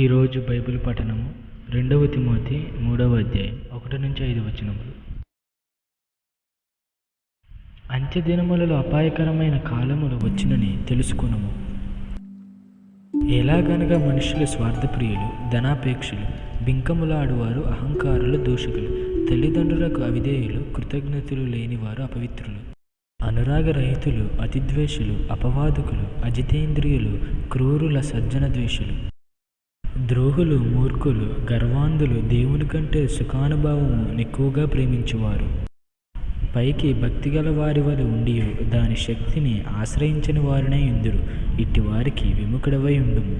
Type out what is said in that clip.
ఈరోజు బైబిల్ పఠనము 2 తిమోతి 3వ అధ్యాయం 1-5 వచనములు. అంత్యదినములలో అపాయకరమైన కాలములు వచ్చునని తెలుసుకొనుము. ఎలాగనగా మనుషులు స్వార్థప్రియులు, ధనాపేక్షులు, బింకములాడువారు, అహంకారులు, దూషకులు, తల్లిదండ్రులకు అవిధేయులు, కృతజ్ఞతలు లేనివారు, అపవిత్రులు, అనురాగరహితులు, అతిద్వేషులు, అపవాదకులు, అజితేంద్రియులు, క్రూరుల, సజ్జనద్వేషులు, ద్రోహులు, మూర్ఖులు, గర్వాంధులు, దేవుని కంటే సుఖానుభవము ఎక్కువగా ప్రేమించువారు, పైకి భక్తిగల వారి వలె ఉండియు దాని శక్తిని ఆశ్రయించని వారినై ఉందురు. ఇట్టి వారికి విముఖుడవై ఉండుము.